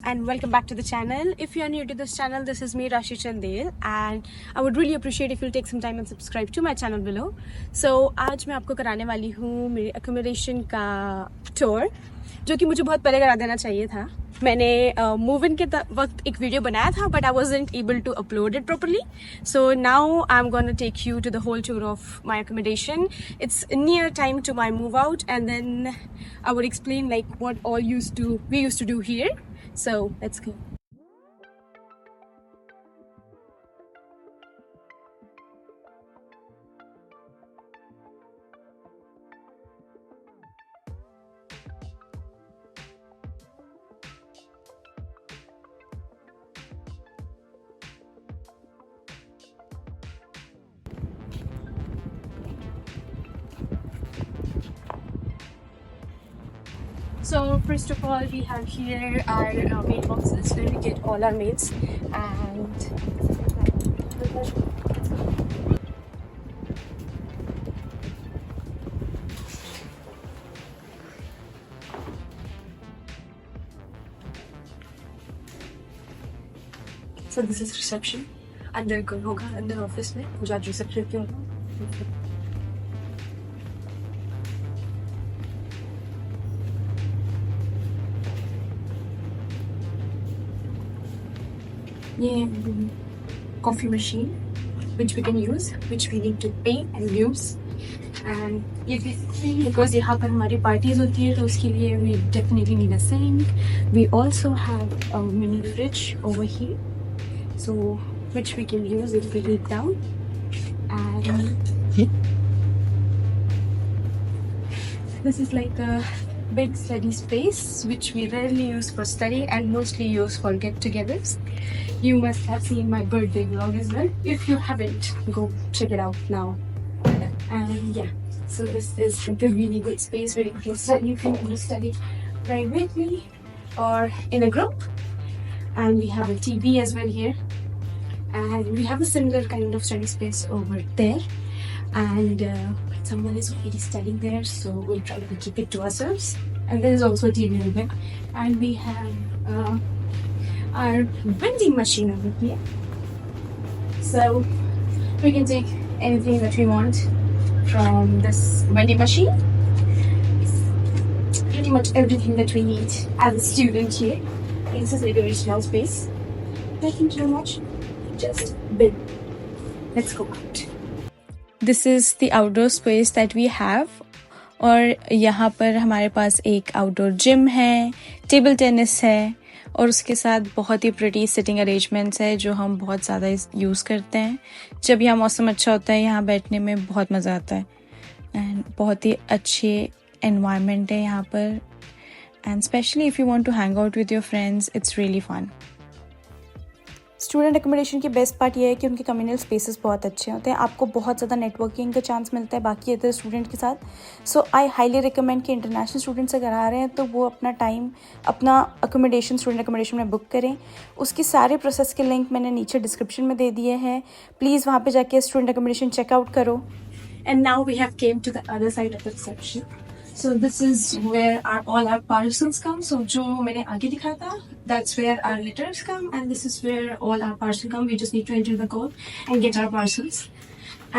and welcome back to the channel. If you are new to this channel, this is me Rashi Chandel, and I would really appreciate if you'll take some time and subscribe to my channel below. So आज मैं आपको कराने वाली हूँ मेरी accommodation का tour, जो कि मुझे बहुत पहले करा देना चाहिए था. मैंने मूव इन के वक्त एक वीडियो बनाया था, but I wasn't able to upload it properly. So now I'm gonna take you to the whole tour of my accommodation. It's near time to my move out, and then I would explain like what all we used to do here. So let's go. So first of all, we have here our mail boxes where we get all our mails, and so this is reception. अंदर कोई होगा, अंदर office में जो आज reception पे होगा. Yeah, coffee machine which we can use, which we need to pay and use. And ये basically because यहाँ पर हमारी parties होती है तो उसके लिए we definitely need a sink. We also have a mini fridge over here, so which we can use if we need down. And this is like a big study space which we rarely use for study and mostly use for get-togethers. You must have seen my birthday vlog as well. If you haven't, go check it out now. And yeah, so this is a really good space where you can study. You can either study privately or in a group. And we have a TV as well here. And we have a similar kind of study space over there. And someone is already studying there, so we'll try to keep it to ourselves. And there is also a TV over there. And we have our vending machine over here, so we can take anything that we want from this vending machine. It's pretty much everything that we need as a student here. This is like a very small space. Nothing too much, just big. Let's go out. This is the outdoor space that we have. और यहाँ पर हमारे पास एक outdoor gym है, table tennis है, और उसके साथ बहुत ही प्रिटी सिटिंग अरेंजमेंट्स है जो हम बहुत ज़्यादा यूज़ करते हैं. जब यहाँ मौसम अच्छा होता है यहाँ बैठने में बहुत मज़ा आता है. एंड बहुत ही अच्छे एनवायरनमेंट है यहाँ पर. And specially if you want to hang out with your friends, it's really fun. Student accommodation की बेस्ट पार्ट ये है कि उनके कम्युनल स्पेसेस बहुत अच्छे होते हैं. आपको बहुत ज़्यादा नेटवर्किंग का चांस मिलता है बाकी अदर स्टूडेंट के साथ. सो आई हाईली रिकमेंड कि इंटरनेशनल स्टूडेंट्स अगर आ रहे हैं तो वो अपना टाइम अपना अकोमोडेशन स्टूडेंट अकोमोडेशन में बुक करें. उसकी सारे प्रोसेस के लिंक मैंने नीचे डिस्क्रिप्शन में दे दिए हैं. प्लीज़ वहाँ पर जाके स्टूडेंट अकोमोडेशन चेकआउट करो. And now we have came to the other side of the reception. So this is where all our parcels come. So जो मैंने आगे दिखाया था, that's where our letters come, and this is where all our parcels come. We just need to enter the code and get our parcels.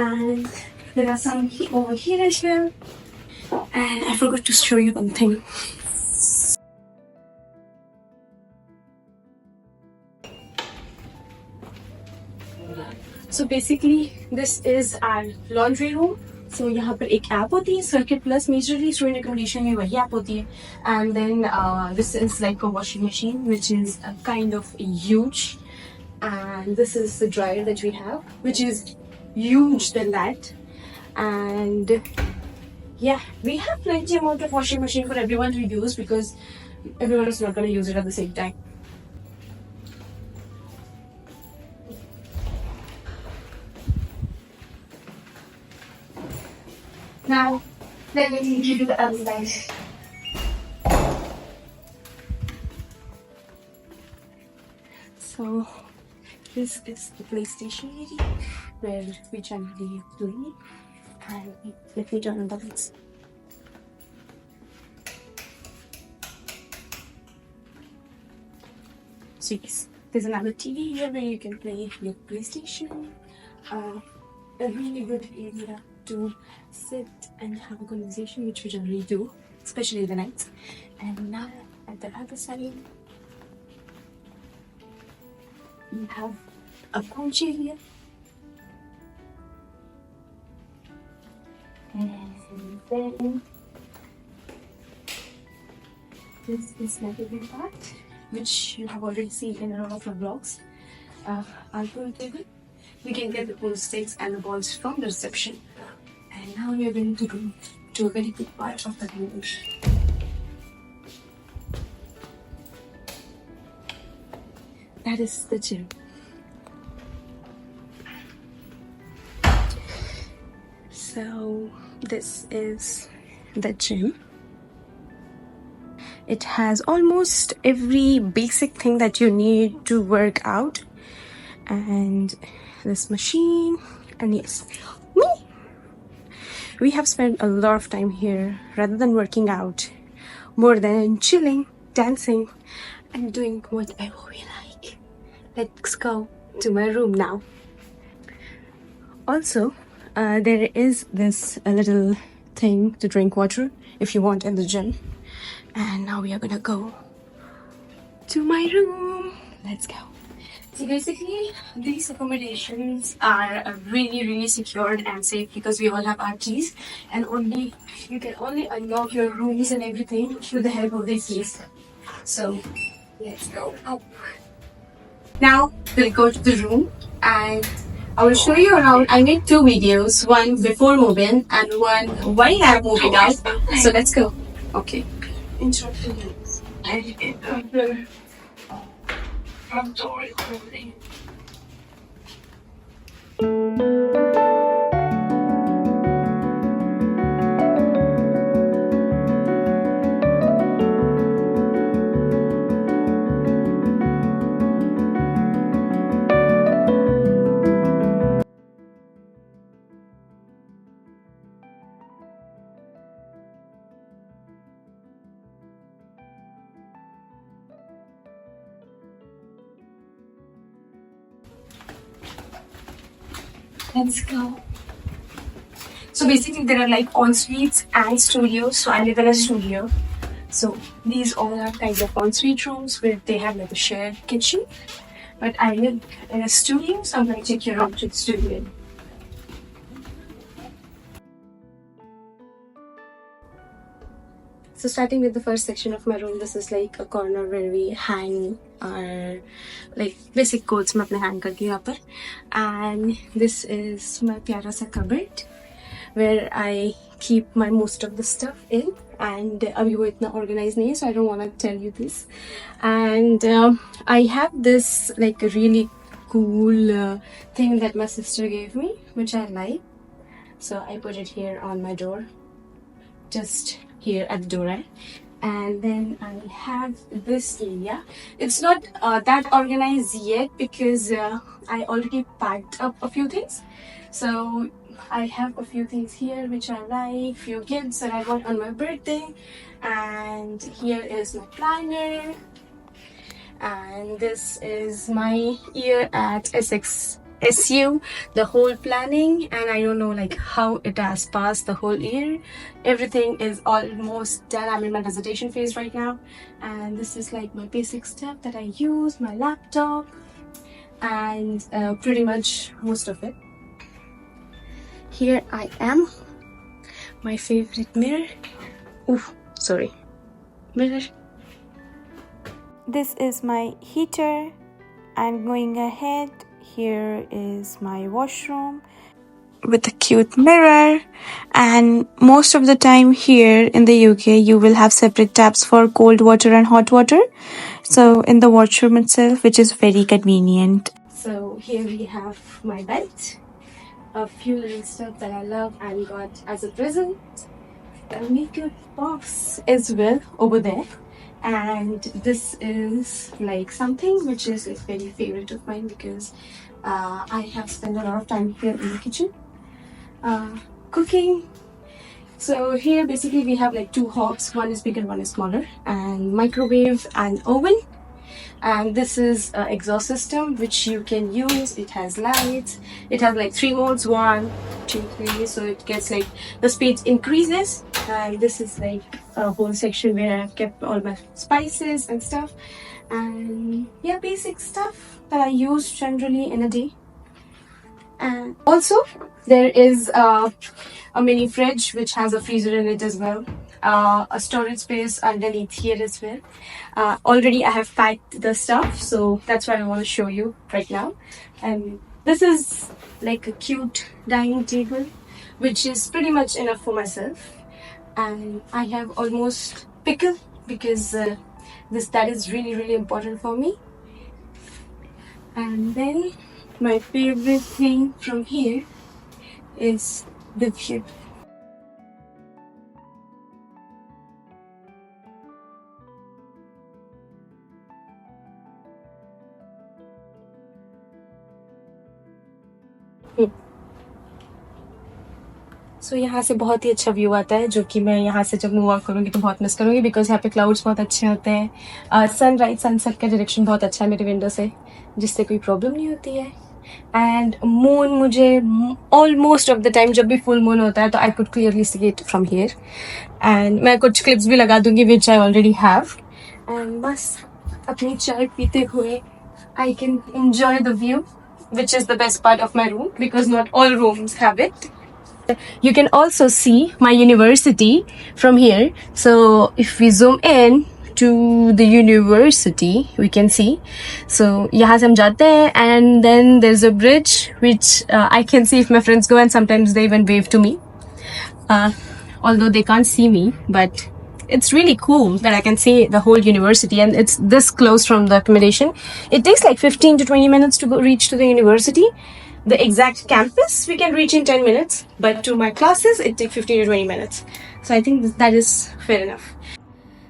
And there are some over here as well. And I forgot to show you one thing. So basically, this is our laundry room. So यहाँ पर एक app होती है circuit plus. Majorly student accommodation में वही app होती है. And then this is like a washing machine which is kind of huge. And this is the dryer that we have which is huge then that. And yeah, we have plenty amount of washing machine for everyone to use because everyone is not going to use it at the same time. Now, let me take you to the other side. So, this is the PlayStation area where we generally play. And let me turn on the lights. So yes, there's another TV here where you can play your PlayStation. A really good area to sit and have a conversation, which we generally do, especially in the nights. And now at the other side, we have a couch area. And then this is my favorite part, which you have already seen in a lot of my vlogs. Our pool table. We can get the pool sticks and the balls from the reception. And now we are going to go to a very good part of the village. That is the gym. So this is the gym. It has almost every basic thing that you need to work out. And this machine, and yes, me. We have spent a lot of time here rather than working out, more than chilling, dancing, and doing whatever we like. Let's go to my room now. Also, there is this little thing to drink water if you want in the gym. And now we are gonna go to my room. Let's go. So basically, these accommodations are really secured and safe because we all have our keys, and you can only unlock your rooms and everything with the help of these keys. So let's go up. Now we'll go to the room and I will show you around. I made 2 videos, one before moving and one while I'm moving out. So let's go. Okay. Interrupting you. Front door is opening. Let's go. So basically there are like en-suites and studios. So I live in a studio. So these all are kind of en-suite rooms where they have like a shared kitchen. But I live in a studio, so I'm going to take you around to the studio. So starting with the first section of my room, this is like a corner where we hang our like basic clothes मैं अपने hang करके यहाँ पर, and this is my प्यारा सा cupboard where I keep my most of the stuff in, and अभी वो इतना organized नहीं है, so I don't want to tell you this. And I have this like a really cool thing that my sister gave me, which I like, so I put it here on my door, just here at the door. And then I have this area. It's not that organized yet because I already packed up a few things. So I have a few things here which I like, few gifts that I got on my birthday, and here is my planner, and this is my year at Essex SU, the whole planning, and I don't know like how it has passed the whole year. Everything is almost done. I'm in my dissertation phase right now, and this is like my basic stuff that I use, my laptop, and pretty much most of it. Here I am, my favorite mirror. Mirror. This is my heater, and going ahead, here is my washroom with a cute mirror. And most of the time here in the UK you will have separate taps for cold water and hot water, so in the washroom itself, which is very convenient. So here we have my bed, a few little stuff that I love and got as a present, a makeup box as well over there. And this is like something which is a very favorite of mine because I have spent a lot of time here in the kitchen cooking. So here basically we have like 2 hobs, one is bigger, one is smaller, and microwave and oven. And this is an exhaust system which you can use. It has lights. It has like 3 modes, 1, 2, 3. So it gets like the speed increases. And this is like a whole section where I've kept all my spices and stuff. And yeah, basic stuff that I use generally in a day. And also, there is a mini fridge which has a freezer in it as well. A storage space underneath here as well. Already I have packed the stuff, so that's what I want to show you right now. And this is like a cute dining table, which is pretty much enough for myself. And I have almost pickle because that is really important for me. And then my favorite thing from here is the view. सो यहाँ से बहुत ही अच्छा view आता है, जो कि मैं यहाँ से जब मूव आउट करूँगी तो बहुत मिस करूँगी, बिकॉज यहाँ पे क्लाउड्स बहुत अच्छे होते हैं. सनराइज सनसेट का डायरेक्शन बहुत अच्छा है मेरे विंडो से, जिससे कोई प्रॉब्लम नहीं होती है. एंड मून मुझे ऑलमोस्ट ऑफ द टाइम जब भी फुल मून होता है तो I could clearly see it from here. And मैं कुछ क्लिप्स भी लगा दूंगी विच आई ऑलरेडी हैव. एंड बस अपनी चाय पीते हुए I can enjoy the view, which is the best part of my room, because not all rooms have it. You can also see my university from here. So if we zoom in to the university, we can see. So यहाँ से हम जाते हैं, and then there's a bridge which I can see if my friends go, and sometimes they even wave to me. Although they can't see me, but it's really cool that I can see the whole university, and it's this close from the accommodation. It takes like 15 to 20 minutes to reach to the university. The exact campus we can reach in 10 minutes, but to my classes it takes 15 to 20 minutes. So I think that is fair enough.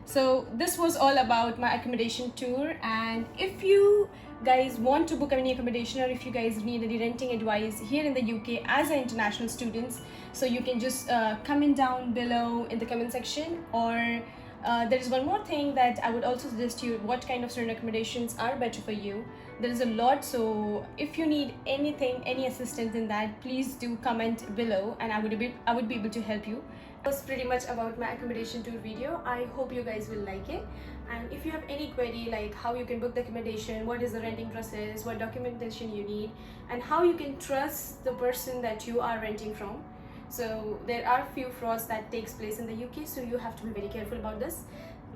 So this was all about my accommodation tour, and if you guys want to book any accommodation, or if you guys need any renting advice here in the UK as an international students, so you can just comment down below in the comment section. Or there is one more thing that I would also suggest you, what kind of student accommodations are better for you. There is a lot, so if you need anything, any assistance in that, please do comment below, and I would be able to help you. That was pretty much about my accommodation tour video. I hope you guys will like it. And if you have any query like how you can book the accommodation, what is the renting process, what documentation you need, and how you can trust the person that you are renting from. So there are few frauds that takes place in the UK, so you have to be very careful about this.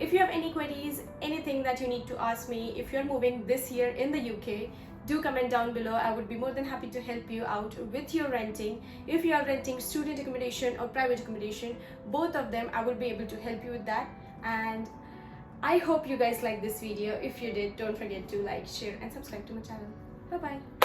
If you have any queries, anything that you need to ask me, if you're moving this year in the UK, do comment down below. I would be more than happy to help you out with your renting. If you are renting student accommodation or private accommodation, both of them, I will be able to help you with that. And I hope you guys like this video. If you did, don't forget to like, share and subscribe to my channel. Bye bye.